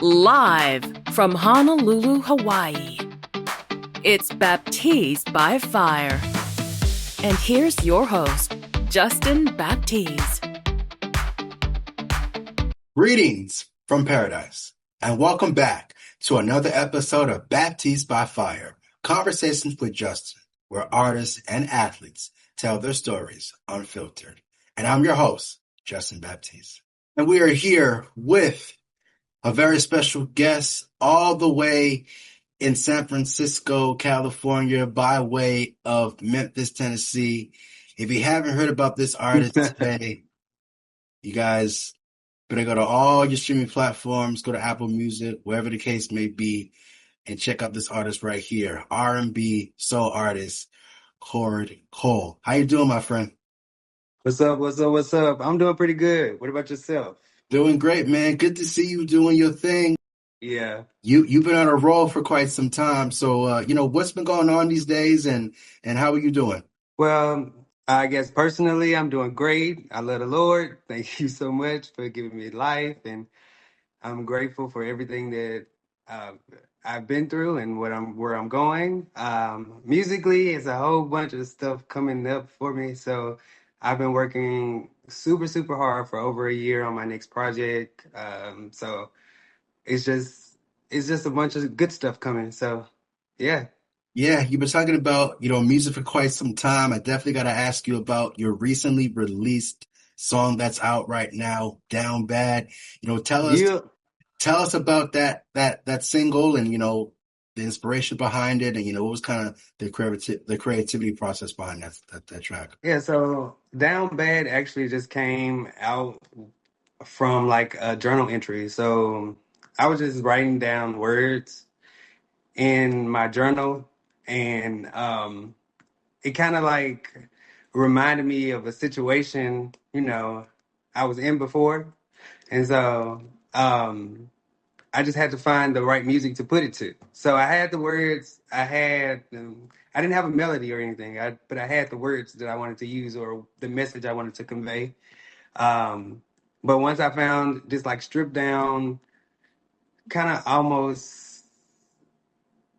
Live from Honolulu, Hawaii, it's Baptiz by Fire. And here's your host, Justin Baptiz. Greetings from paradise, and welcome back to another episode of Baptiz by Fire, Conversations with Justin, where artists and athletes tell their stories unfiltered. And I'm your host, Justin Baptiz. And we are here with a very special guest all the way in San Francisco, California, by way of Memphis, Tennessee. If you haven't heard about this artist today, you guys better go to all your streaming platforms, go to Apple Music, wherever the case may be, and check out this artist right here, R&B soul artist, Cole. How you doing, my friend? What's up? What's up? What's up? I'm doing pretty good. What about yourself? Doing great, man. Good to see you doing your thing. Yeah. You've been on a roll for quite some time. So, what's been going on these days and how are you doing? Well, I guess personally, I'm doing great. I love the Lord. Thank you so much for giving me life, and I'm grateful for everything that uh, I've been through and where I'm going. Musically, it's a whole bunch of stuff coming up for me. So I've been working super, super hard for over a year on my next project. So it's just a bunch of good stuff coming. So yeah. Yeah, you've been talking about, music for quite some time. I definitely got to ask you about your recently released song that's out right now, Down Bad. Tell us Yeah. tell us about that single and, the inspiration behind it and, what was kind of the creativity process behind that track. Yeah, so Down Bad actually just came out from like a journal entry. So I was just writing down words in my journal, and it kind of like reminded me of a situation, I was in before. And so I just had to find the right music to put it to. So I had the words, I didn't have a melody or anything, but I had the words that I wanted to use or the message I wanted to convey. Um, but once I found this like stripped down, kind of almost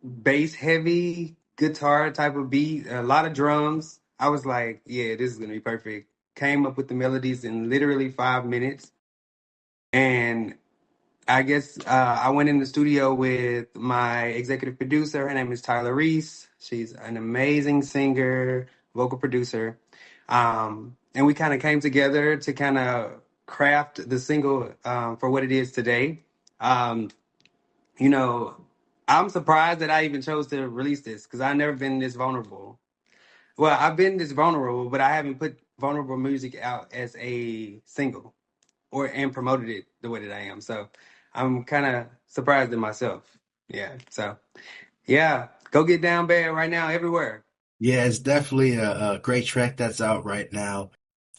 bass heavy guitar type of beat, a lot of drums, I was like, yeah, this is going to be perfect. Came up with the melodies in literally 5 minutes. And I guess I went in the studio with my executive producer. Her name is Tyler Reese. She's an amazing singer, vocal producer. And we kind of came together to kind of craft the single for what it is today. Um, you know, I'm surprised that I even chose to release this because I've never been this vulnerable. Well, I've been this vulnerable, but I haven't put vulnerable music out as a single and promoted it the way that I am. So I'm kind of surprised in myself. Yeah. So yeah, go get Down Bad right now everywhere. Yeah, it's definitely a great track that's out right now.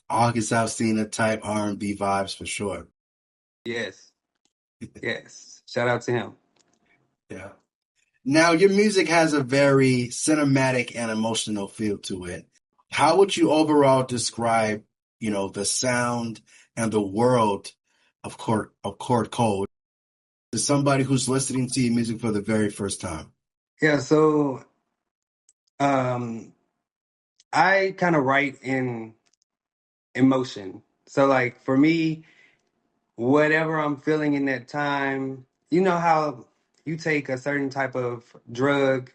August Alsina type R&B vibes for sure. Yes. Yes. Shout out to him. Yeah. Now, your music has a very cinematic and emotional feel to it. How would you overall describe, the sound and the world of Chord Code to somebody who's listening to your music for the very first time? Yeah. So um, I kind of write in emotion. So like for me, whatever I'm feeling in that time, you know how you take a certain type of drug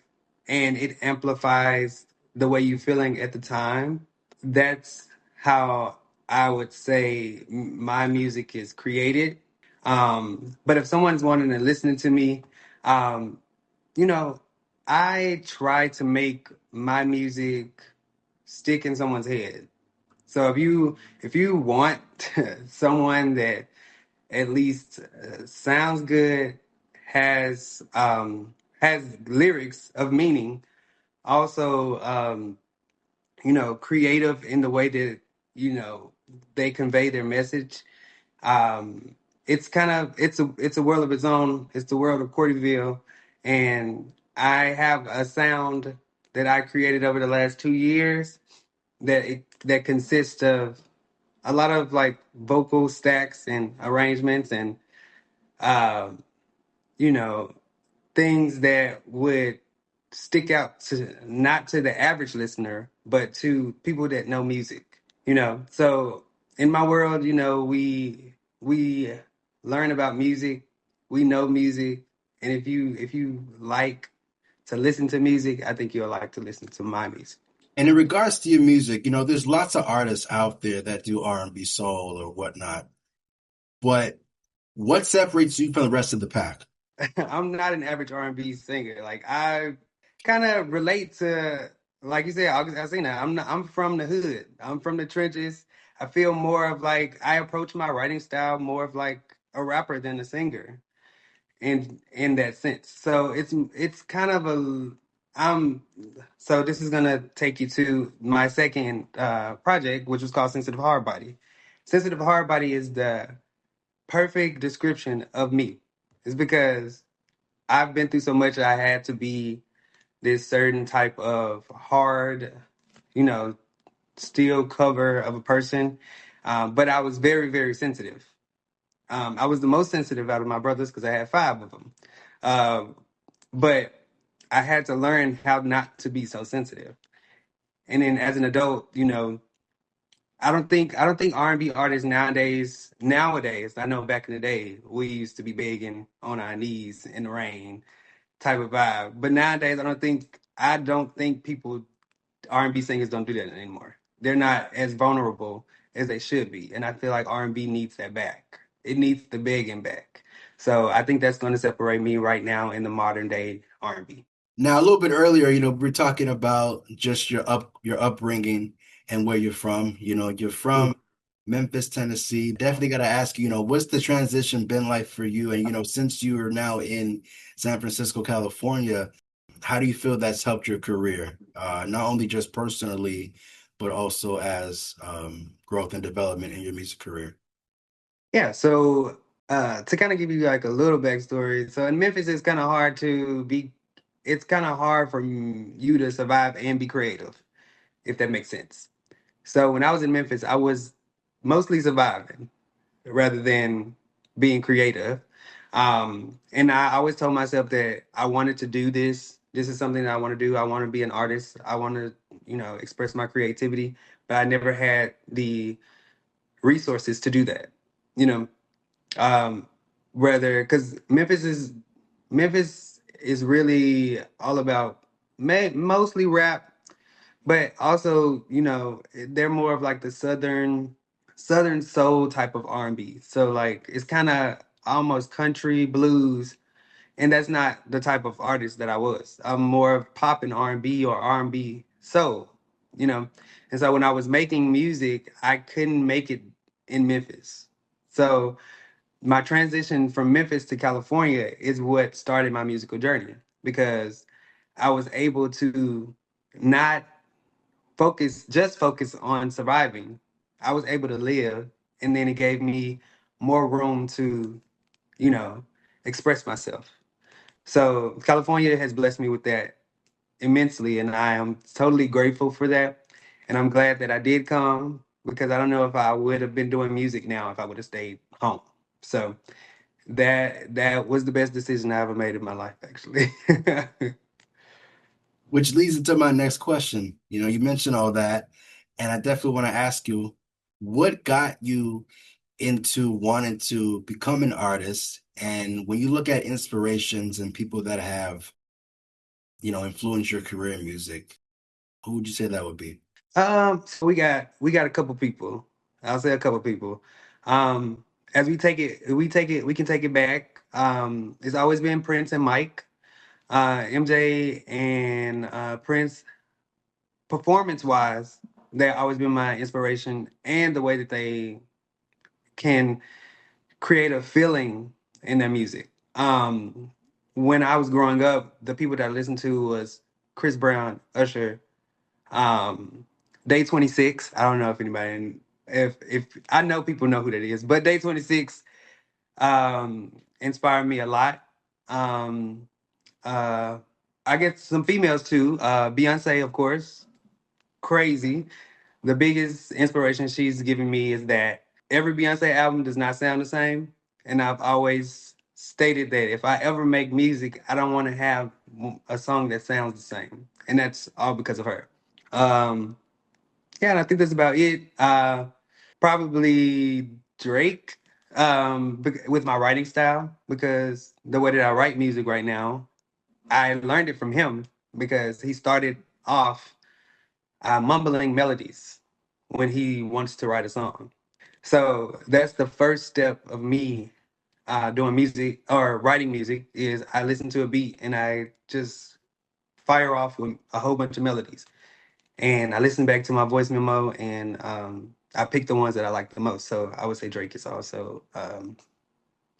and it amplifies the way you're feeling at the time. That's how I would say my music is created. But if someone's wanting to listen to me, um, you know, I try to make my music stick in someone's head. So if you want someone that at least sounds good, has lyrics of meaning, also creative in the way that you know they convey their message. Um, it's a world of its own. It's the world of Cordyville, and I have a sound that I created over the last 2 years that consists of a lot of like vocal stacks and arrangements and uh, you know, things that would stick out to not to the average listener, but to people that know music, you know. So in my world, you know, we learn about music, we know music, and if you like to listen to music, I think you'll like to listen to my music. And in regards to your music, there's lots of artists out there that do R&B, soul, or whatnot. But what separates you from the rest of the pack? I'm not an average R&B singer. Like I kind of relate to, like you said, I seen that. I'm from the hood. I'm from the trenches. I feel more of like I approach my writing style more of like a rapper than a singer in that sense. So it's kind of a um so this is gonna take you to my second project, which was called Sensitive Hardbody. Sensitive Hardbody is the perfect description of me. It's because I've been through so much. I had to be this certain type of hard, you know, steel cover of a person. But I was very, very sensitive. I was the most sensitive out of my brothers because I had five of them. Um, but I had to learn how not to be so sensitive. And then as an adult, you know, I don't think R&B artists nowadays, I know back in the day, we used to be begging on our knees in the rain type of vibe. But nowadays, I don't think people R&B singers don't do that anymore. They're not as vulnerable as they should be, and I feel like R&B needs that back. It needs the begging back. So I think that's going to separate me right now in the modern day R&B. Now, a little bit earlier, we're talking about just your upbringing and where you're from. You're from Mm. Memphis, Tennessee. Definitely got to ask you, what's the transition been like for you? And since you are now in San Francisco, California, how do you feel that's helped your career? Not only just personally, but also as growth and development in your music career. Yeah. So to kind of give you like a little backstory, so in Memphis, it's kind of hard for you to survive and be creative, if that makes sense. So when I was in Memphis, I was mostly surviving rather than being creative. And I always told myself that I wanted to do this. This is something that I want to do. I want to be an artist. I want to, express my creativity, but I never had the resources to do that. You know, um, Rather because Memphis is really all about mostly rap, but also, they're more of like the southern soul type of R&B. So like it's kind of almost country blues, and that's not the type of artist that I was. I'm more of pop and R&B or R&B soul, you know. And so when I was making music, I couldn't make it in Memphis. So my transition from Memphis to California is what started my musical journey because I was able to not focus on surviving. I was able to live, and then it gave me more room to, you know, express myself. So California has blessed me with that immensely, and I am totally grateful for that. And I'm glad that I did come because I don't know if I would have been doing music now if I would have stayed home. So that was the best decision I ever made in my life, actually. Which leads into my next question. You mentioned all that, and I definitely want to ask you, what got you into wanting to become an artist? And when you look at inspirations and people that have, influenced your career in music, who would you say that would be? So we got a couple people. I'll say a couple people. Um, as we can take it back. It's always been Prince and Mike, MJ and Prince. Performance wise, they've always been my inspiration, and the way that they can create a feeling in their music. When I was growing up, the people that I listened to was Chris Brown, Usher, Day 26. I don't know if anybody, if I know people know who that is, but Day 26 inspired me a lot. Um, uh, I get some females too. Beyonce, of course, crazy. The biggest inspiration she's given me is that every Beyonce album does not sound the same, and I've always stated that if I ever make music, I don't want to have a song that sounds the same, and that's all because of her. Um, yeah, and I think that's about it. Probably Drake, with my writing style, because the way that I write music right now, I learned it from him because he started off mumbling melodies when he wants to write a song. So that's the first step of me doing music or writing music is I listen to a beat and I just fire off with a whole bunch of melodies. And I listen back to my voice memo and I pick the ones that I like the most. So I would say Drake is also an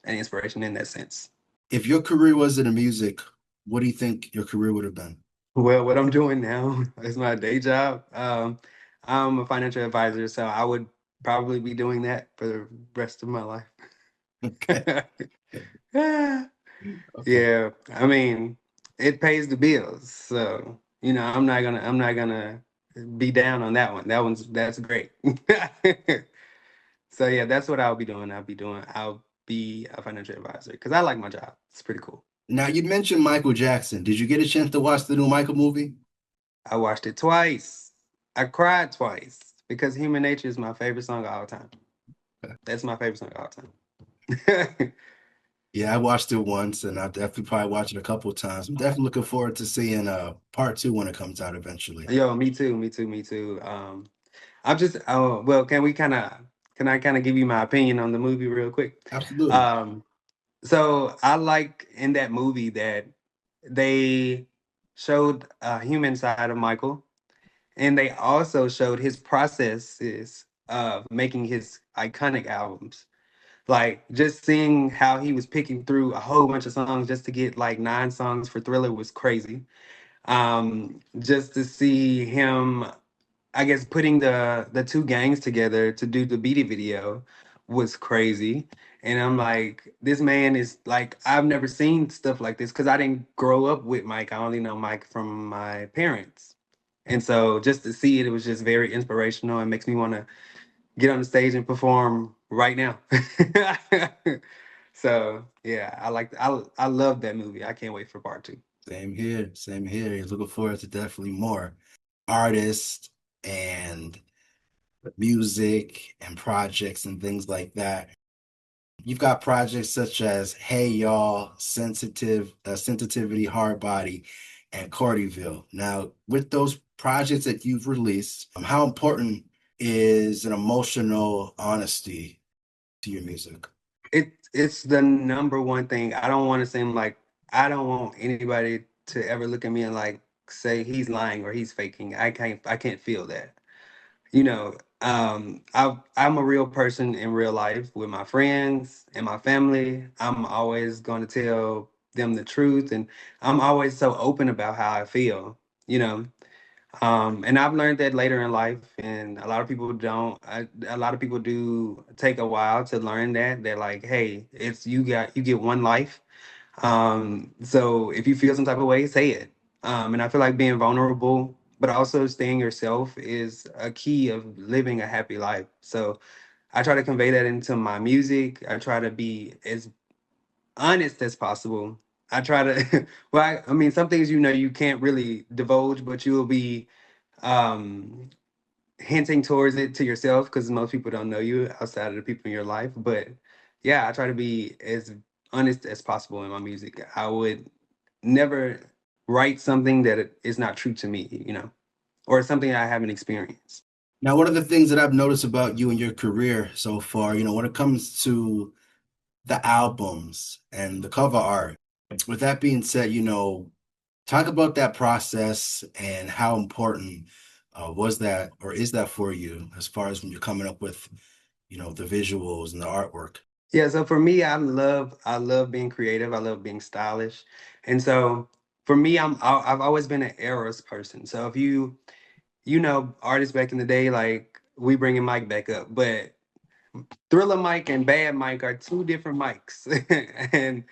inspiration in that sense. If your career wasn't in music, what do you think your career would have been? Well, what I'm doing now is my day job. I'm a financial advisor, so I would probably be doing that for the rest of my life. Okay. Yeah, Okay. I mean, it pays the bills, so I'm not gonna be down on that one. That's great. So yeah, that's what I'll be doing. I'll be a financial advisor because I like my job. It's pretty cool. Now, you mentioned Michael Jackson. Did you get a chance to watch the new Michael movie? I watched it twice. I cried twice because Human Nature is my favorite song of all time. That's my favorite song of all time. Yeah, I watched it once, and I'll definitely probably watch it a couple of times. I'm definitely looking forward to seeing part two when it comes out eventually. Yo, me too, me too, me too. I'm just oh well, can I kind of give you my opinion on the movie real quick? Absolutely. Um, so I like in that movie that they showed a human side of Michael, and they also showed his processes of making his iconic albums. Like just seeing how he was picking through a whole bunch of songs just to get like 9 songs for Thriller was crazy. Just to see him, I guess, putting the two gangs together to do the Beat It video was crazy. And I'm like, this man is like, I've never seen stuff like this because I didn't grow up with Mike. I only know Mike from my parents. And so just to see it, it was just very inspirational and makes me want to get on the stage and perform right now. So yeah, I love that movie. I can't wait for part two. Same here. Same here. Looking forward to definitely more artists and music and projects and things like that. You've got projects such as Hey Y'all, Sensitivity, Hardbody, and CORDYVILLE. Now, with those projects that you've released, how important is an emotional honesty to your music? It's the number one thing. I don't want anybody to ever look at me and like say he's lying or he's faking. I can't feel that. I'm a real person in real life with my friends and my family. I'm always going to tell them the truth, and I'm always so open about how I feel. You know, and I've learned that later in life, and a lot of people don't. A lot of people do take a while to learn that. They're like, "Hey, it's you get one life. So if you feel some type of way, say it." And I feel like being vulnerable, but also staying yourself, is a key of living a happy life. So I try to convey that into my music. I try to be as honest as possible. I try to, well, I mean, some things you can't really divulge, but you'll be um hinting towards it to yourself because most people don't know you outside of the people in your life. But yeah, I try to be as honest as possible in my music. I would never write something that is not true to me, or something I haven't experienced. Now, one of the things that I've noticed about you and your career so far, when it comes to the albums and the cover art, with that being said, talk about that process and how important was that or is that for you as far as when you're coming up with, the visuals and the artwork? Yeah, so for me, I love being creative. I love being stylish, and so for me, I've always been an eras person. So if artists back in the day, like we bringing Mike back up, but Thriller Mike and Bad Mike are two different mics, and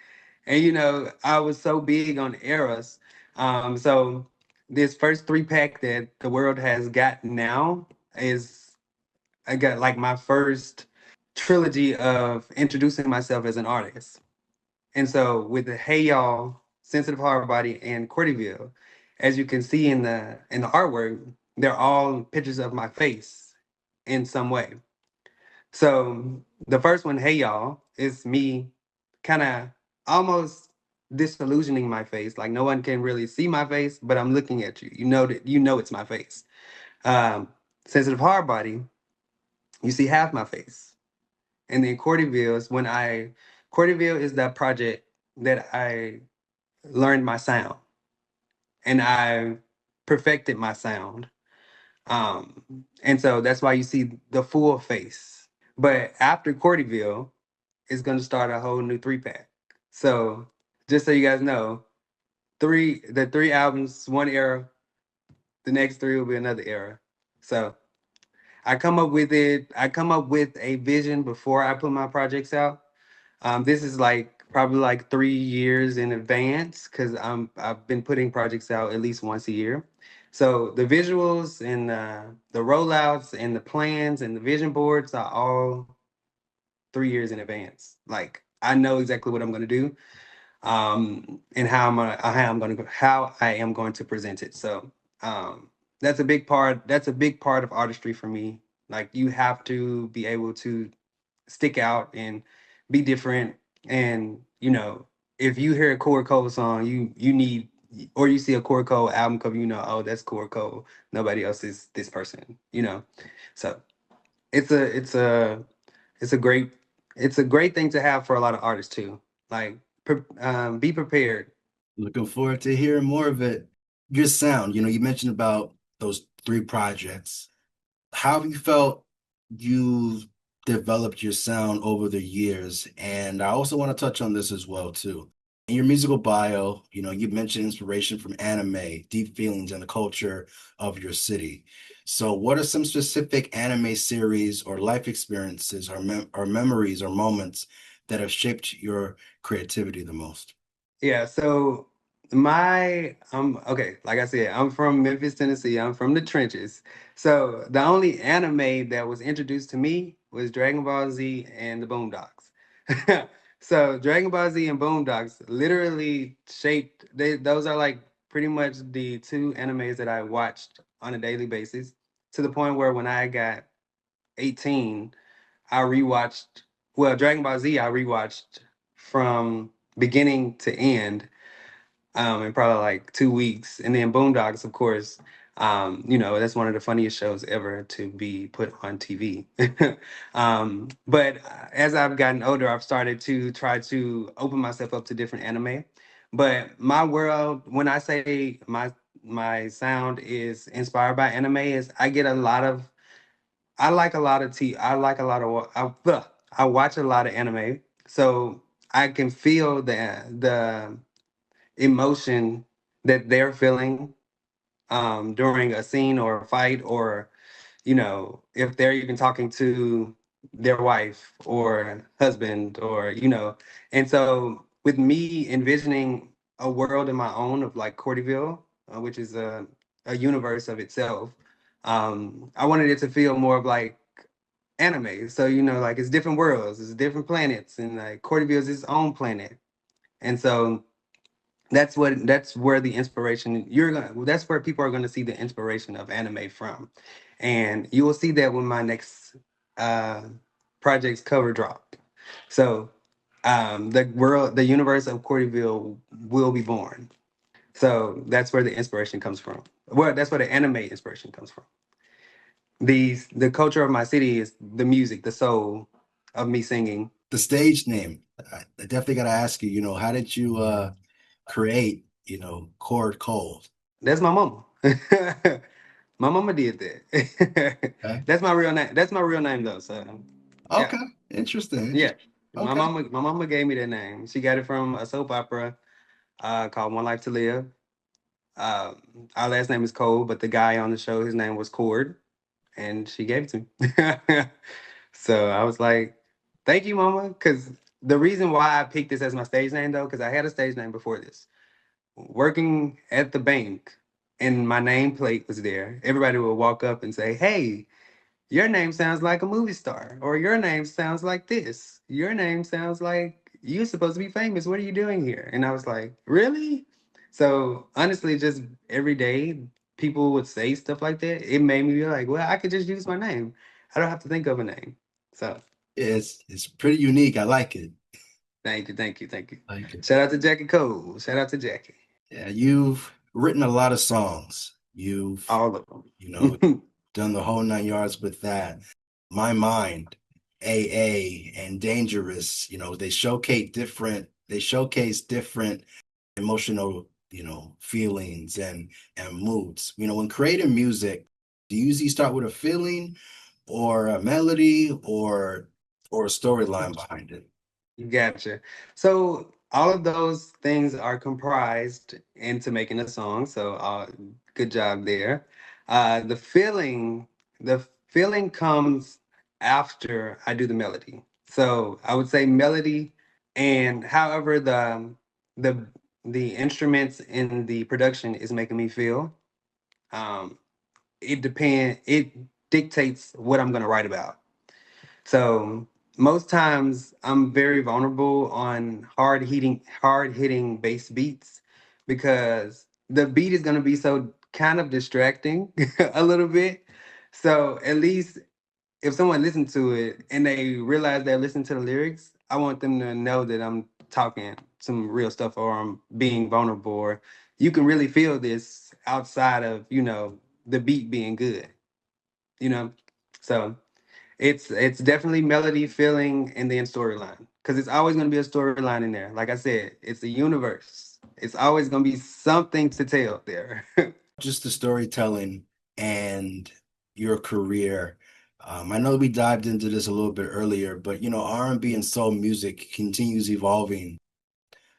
I was so big on eras. So this first 3-pack that the world has got now is I got like my first trilogy of introducing myself as an artist. And so with the Hey Y'all, Sensitive Hardbody, and CORDYVILLE, as you can see in the artwork, they're all pictures of my face in some way. So the first one, Hey Y'all, is me kind of almost disillusioning my face. Like no one can really see my face, but I'm looking at you. You know it's my face. Um, Sensitive Hardbody, you see half my face. And then CORDYVILLE is CORDYVILLE is that project that I learned my sound and I perfected my sound. And so that's why you see the full face. But after CORDYVILLE, it's gonna start a whole new 3-pack. So just so you guys know, the three albums, one era, the next three will be another era. So I come up with a vision before I put my projects out. This is like probably like 3 years in advance because I've been putting projects out at least once a year. So the visuals and the rollouts and the plans and the vision boards are all 3 years in advance. Like I know exactly what I'm going to do, and how I am going to present it. So that's a big part. That's a big part of artistry for me. Like you have to be able to stick out and be different. And if you hear a Core Cole song, you need, or you see a Core Cole album cover, oh, that's Core Cole. Nobody else is this person. So it's a it's a it's a great it's a great thing to have for a lot of artists too. Like be prepared. Looking forward to hearing more of it. Your sound, you mentioned about those three projects. How have you felt you developed your sound over the years? And I also want to touch on this as well too. In your musical bio, you mentioned inspiration from anime, deep feelings, and the culture of your city. So, what are some specific anime series or life experiences or memories or moments that have shaped your creativity the most? Yeah, so okay, like I said, I'm from Memphis, Tennessee. I'm from the trenches. So the only anime that was introduced to me was Dragon Ball Z and the Boondocks. So Dragon Ball Z and Boondocks literally those are like pretty much the two animes that I watched on a daily basis, to the point where when I got 18, I rewatched, well, Dragon Ball Z I rewatched from beginning to end, in probably like 2 weeks. And then Boondocks, of course, that's one of the funniest shows ever to be put on TV. But as I've gotten older, I've started to try to open myself up to different anime. But my world, when I say my sound is inspired by anime, is I get a lot of I like a lot of I like a lot of I watch a lot of anime, so I can feel the emotion that they're feeling during a scene or a fight, or if they're even talking to their wife or husband, or and so with me envisioning a world in my own of like CORDYVILLE, which is a universe of itself. I wanted it to feel more of like anime, so like it's different worlds, it's different planets, and like CORDYVILLE is its own planet. And so that's where the inspiration that's where people are gonna see the inspiration of anime from. And you will see that when my next uh project's cover drop. So the universe of CORDYVILLE will be born. So that's where the inspiration comes from. Well, that's where the anime inspiration comes from. The culture of my city is the music, the soul of me singing. The stage name. I definitely got to ask you, how did you create, Chord Cold? That's my mama. My mama did that. Okay. That's my real name. That's my real name though. So yeah, Okay. Interesting. yeah. Interesting. Okay. My mama gave me that name. She got it from a soap opera called One Life to Live. Our last name is Cole, but the guy on the show, his name was Cord, and she gave it to me. So I was like, "Thank you, mama," because the reason why I picked this as my stage name though, because I had a stage name before this. Working at the bank and my nameplate was there, everybody would walk up and say, "Hey, your name sounds like a movie star," or "Your name sounds like this. Your name sounds like you're supposed to be famous. What are you doing here? And I was like, really? So honestly, just every day people would say stuff like that. It made me be like, well, I could just use my name. I don't have to think of a name. So It's pretty unique. I like it. thank you, thank you, thank you. Like it. Shout out to Jackie Cole. Shout out to Jackie. Yeah, you've written a lot of songs. You've, All of you know, them. done the whole 9 yards with that. My Mind, AA, and Dangerous, they showcase different emotional, feelings and moods. When creating music, do you usually start with a feeling or a melody or a storyline behind it? Gotcha. So all of those things are comprised into making a song. So good job there. The feeling comes after I do the melody. So I would say melody, and however the the instruments in the production is making me feel. Um, it dictates what I'm gonna write about. So most times I'm very vulnerable on hard hitting bass beats because the beat is gonna be so kind of distracting a little bit. So at least if someone listens to it and they realize they're listening to the lyrics, I want them to know that I'm talking some real stuff or I'm being vulnerable or you can really feel this outside of, the beat being good, you know? So it's definitely melody, feeling, and then storyline. Because it's always going to be a storyline in there. Like I said, it's a universe. It's always going to be something to tell there. Just the storytelling and your career. I know we dived into this a little bit earlier, but R&B and soul music continues evolving.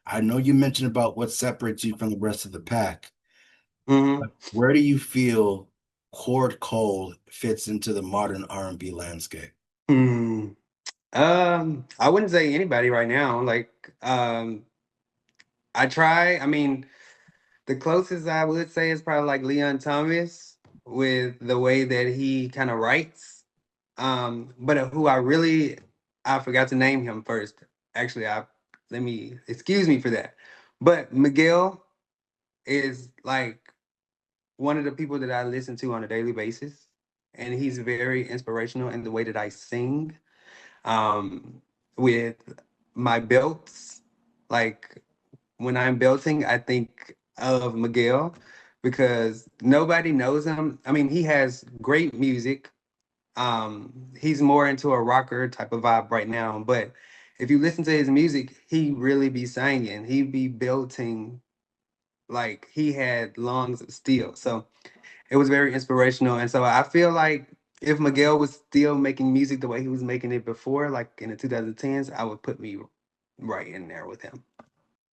I know you mentioned about what separates you from the rest of the pack. hmm Where do you feel Chord Cole fits into the modern R&B landscape? Hmm. I wouldn't say anybody right now. Like, I try. I mean, the closest I would say is probably like Leon Thomas with the way that he kind of writes. But who I forgot to name him first. Actually, let me excuse me for that. But Miguel is like one of the people that I listen to on a daily basis, and he's very inspirational in the way that I sing. Um, with my belts, like when I'm belting, I think of Miguel because nobody knows him. I mean, he has great music. He's more into a rocker type of vibe right now, but if you listen to his music, he really be singing. He be belting like he had lungs of steel. So it was very inspirational. And so I feel like if Miguel was still making music the way he was making it before, like in the 2010s, I would put me right in there with him.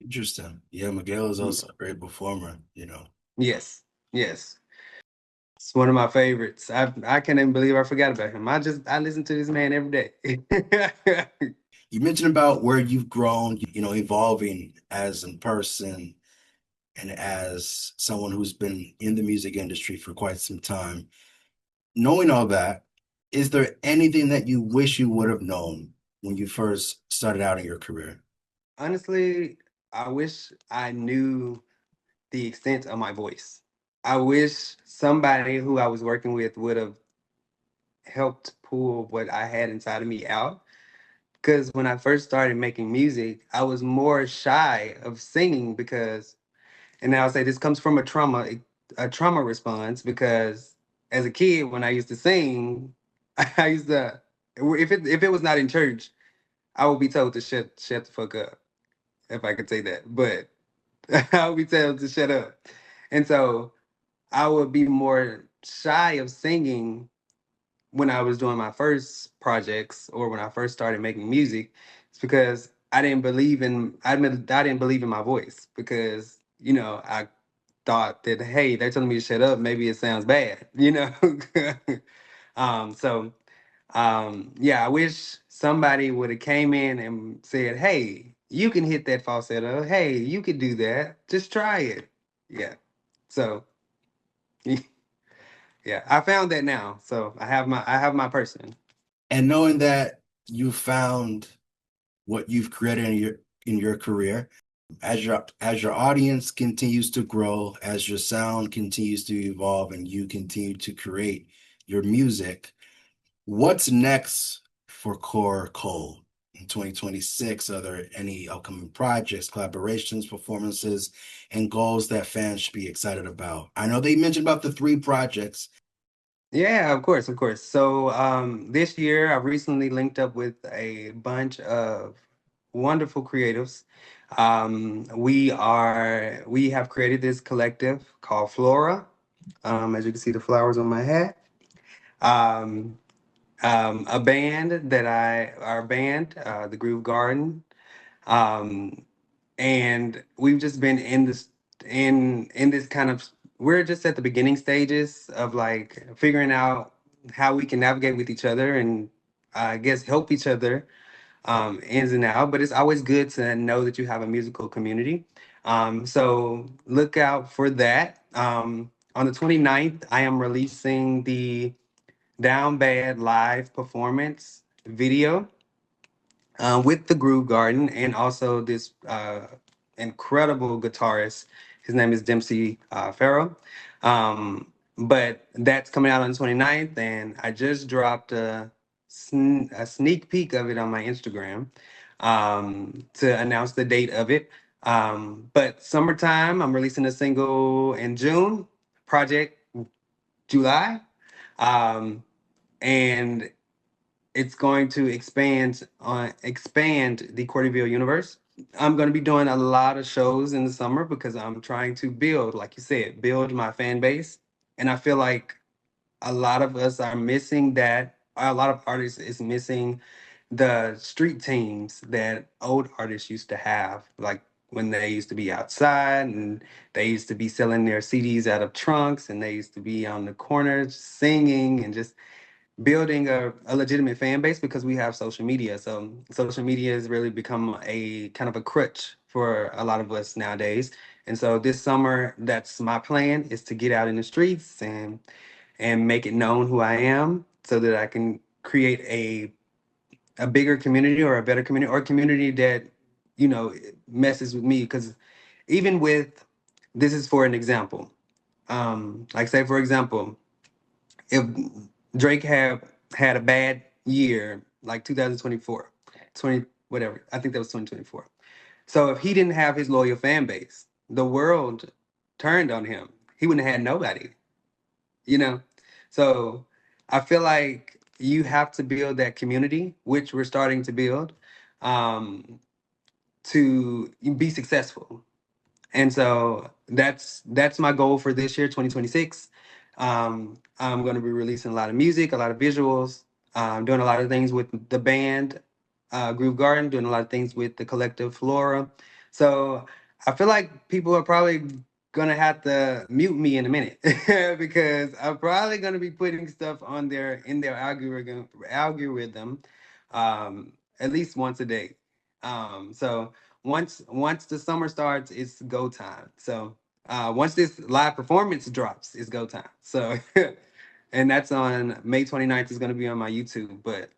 Interesting. Yeah, Miguel is Yeah. also a great performer. Yes, yes. It's one of my favorites. I can't even believe I forgot about him. I listen to this man every day. You mentioned about where you've grown, evolving as a person and as someone who's been in the music industry for quite some time. Knowing all that, is there anything that you wish you would have known when you first started out in your career? Honestly, I wish I knew the extent of my voice. I wish somebody who I was working with would have helped pull what I had inside of me out. Because when I first started making music, I was more shy of singing because, and now I'll say this comes from a trauma response because as a kid, when I used to sing, I used to, if it was not in church, I would be told to shut the fuck up, if I could say that. But I would be told to shut up. And so I would be more shy of singing when I was doing my first projects or when I first started making music. It's because I didn't believe in my voice because I thought that, hey, they're telling me to shut up, maybe it sounds bad. So yeah, I wish somebody would have came in and said, hey, you can hit that falsetto, hey, you could do that, just try it. Yeah. So yeah, I found that now. So I have my person. And knowing that you found what you've created in your career. As your audience continues to grow, as your sound continues to evolve, and you continue to create your music, what's next for Core Cole in 2026? Are there any upcoming projects, collaborations, performances, and goals that fans should be excited about? I know they mentioned about the 3 projects. Yeah, of course, of course. So this year, I've recently linked up with a bunch of wonderful creatives. We have created this collective called Flora. As you can see, the flowers on my hat. Um, a band our band, the Groove Garden. Um, and we've just been in this kind of, we're just at the beginning stages of like figuring out how we can navigate with each other and I guess help each other ins and out. But it's always good to know that you have a musical community. So look out for that. On the 29th, I am releasing the Down Bad live performance video with the Groove Garden and also this incredible guitarist. His name is Dempsey Farrow. But that's coming out on the 29th, and I just dropped a sneak peek of it on my Instagram to announce the date of it. But summertime, I'm releasing a single in June, project July. Um, and it's going to expand the CORDYVILLE universe. I'm going to be doing a lot of shows in the summer because I'm trying to build, like you said, build my fan base. And I feel like a lot of us are missing that. A lot of artists is missing the street teams that old artists used to have, like when they used to be outside and they used to be selling their CDs out of trunks and they used to be on the corners singing and just building a legitimate fan base because we have social media. So social media has really become a kind of a crutch for a lot of us nowadays. And so this summer, that's my plan, is to get out in the streets and make it known who I am so that I can create a bigger community or a better community or a community that, messes with me. Because even with, this is for an example. Like say, for example, if Drake had a bad year, like 2024, 20, whatever, I think that was 2024. So if he didn't have his loyal fan base, the world turned on him. He wouldn't have had nobody, you know? So I feel like you have to build that community, which we're starting to build, to be successful. And so that's my goal for this year, 2026. I'm going to be releasing a lot of music, a lot of visuals, doing a lot of things with the band, Groove Garden, doing a lot of things with the collective Flora. So I feel like people are probably going to have to mute me in a minute because I'm probably going to be putting stuff on in their algorithm at least once a day. So once the summer starts, it's go time. So once this live performance drops, it's go time. So and that's on May 29th is going to be on my YouTube. But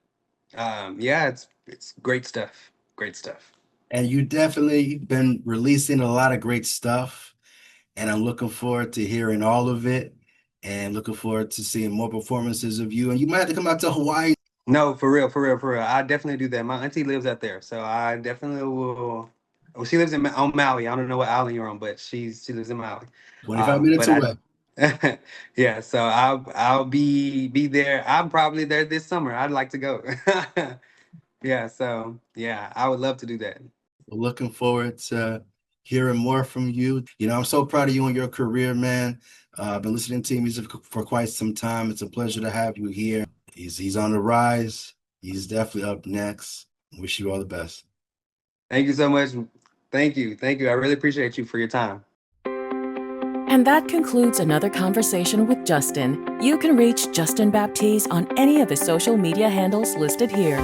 yeah, it's great stuff. Great stuff. And you definitely been releasing a lot of great stuff. And I'm looking forward to hearing all of it and looking forward to seeing more performances of you. And you might have to come out to Hawaii. No, for real, for real, for real. I definitely do that. My auntie lives out there, so I definitely will. Well, she lives on Maui. I don't know what island you're on, but she lives in Maui. 25 minutes away. Yeah, so I'll be there. I'm probably there this summer. I'd like to go. Yeah, so yeah, I would love to do that. Looking forward to hearing more from you. I'm so proud of you and your career, man. I've been listening to your music for quite some time. It's a pleasure to have you here. He's on the rise. He's definitely up next. Wish you all the best. Thank you so much. Thank you. Thank you. I really appreciate you for your time. And that concludes another conversation with Justin. You can reach Justin Baptiz on any of the social media handles listed here.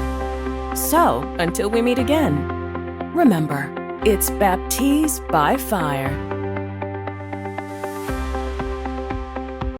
So, until we meet again, remember, it's Baptiz by Fire.